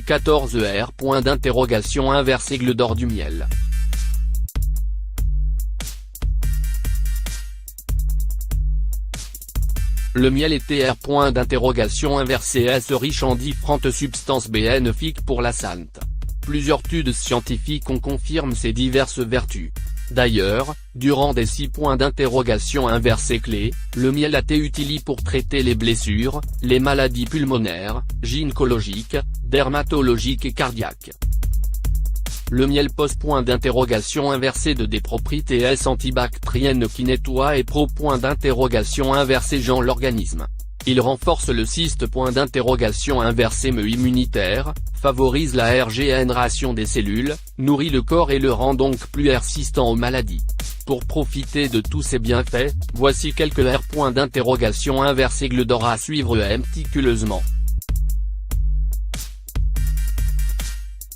C14R. Aigle d'or du miel. Le miel est Tr. Est riche en différentes substances bénéfiques pour la santé. Plusieurs études scientifiques ont confirmé ces diverses vertus. D'ailleurs, durant des 6 clés, le miel a été utilisé pour traiter les blessures, les maladies pulmonaires, gynécologiques, dermatologiques et cardiaques. Le miel pose de des propriétés antibactériennes qui nettoient et genre l'organisme. Il renforce le immunitaire, favorise la régénération des cellules, nourrit le corps et le rend donc plus résistant aux maladies. Pour profiter de tous ces bienfaits, voici quelques Aigle d'or à suivre méticuleusement.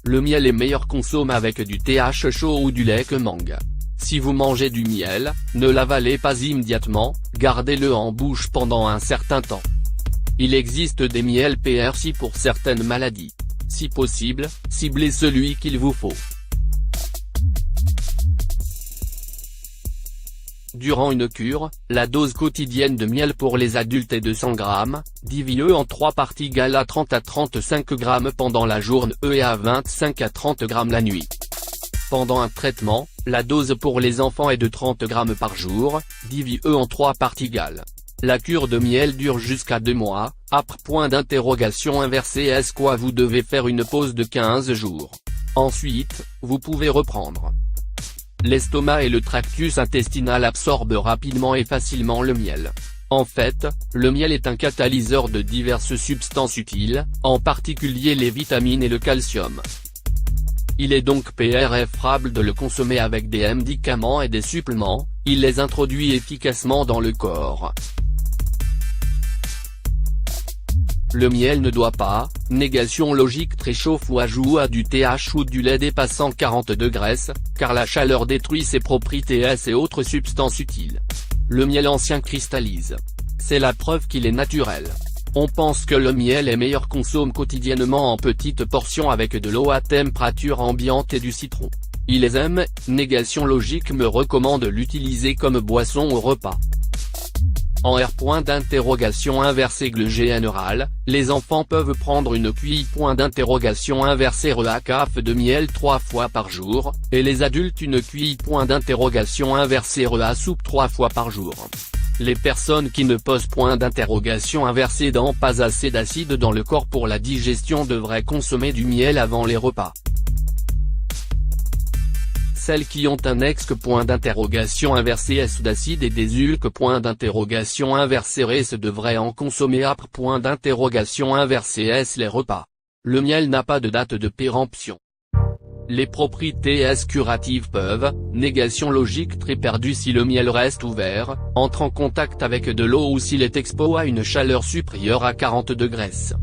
Le miel est meilleur consommé avec du thé chaud ou du lait que mangue. Si vous mangez du miel, ne l'avalez pas immédiatement, gardez-le en bouche pendant un certain temps. Il existe des miels PRC pour certaines maladies. Si possible, ciblez celui qu'il vous faut. Durant une cure, la dose quotidienne de miel pour les adultes est de 100 g, divisée en 3 parties égale à 30 à 35 g pendant la journée et à 25 à 30 g la nuit. Pendant un traitement, la dose pour les enfants est de 30 g par jour, divisée en 3 parties égales. La cure de miel dure jusqu'à 2 mois, après est-ce quoi vous devez faire une pause de 15 jours. Ensuite, vous pouvez reprendre. L'estomac et le tractus intestinal absorbent rapidement et facilement le miel. En fait, le miel est un catalyseur de diverses substances utiles, en particulier les vitamines et le calcium. Il est donc préférable de le consommer avec des médicaments et des suppléments, il les introduit efficacement dans le corps. Le miel ne doit pas, négation logique très chauffe ou ajoute à du TH ou du lait dépassant 40 degrés, car la chaleur détruit ses propriétés et autres substances utiles. Le miel ancien cristallise. C'est la preuve qu'il est naturel. On pense que le miel est meilleur consomme quotidiennement en petites portions avec de l'eau à température ambiante et du citron. Il les aime, négation logique me recommande l'utiliser comme boisson au repas. En Aigle général, les enfants peuvent prendre une cuillère caf de miel 3 fois par jour, et les adultes une cuillère soupe 3 fois par jour. Les personnes qui ne posent dans pas assez d'acide dans le corps pour la digestion devraient consommer du miel avant les repas. Celles qui ont un S d'acide et des ulques se devraient en consommer après les repas. Le miel n'a pas de date de péremption. Les propriétés curatives peuvent, négation logique très perdue si le miel reste ouvert, entre en contact avec de l'eau ou s'il est exposé à une chaleur supérieure à 40 degrés.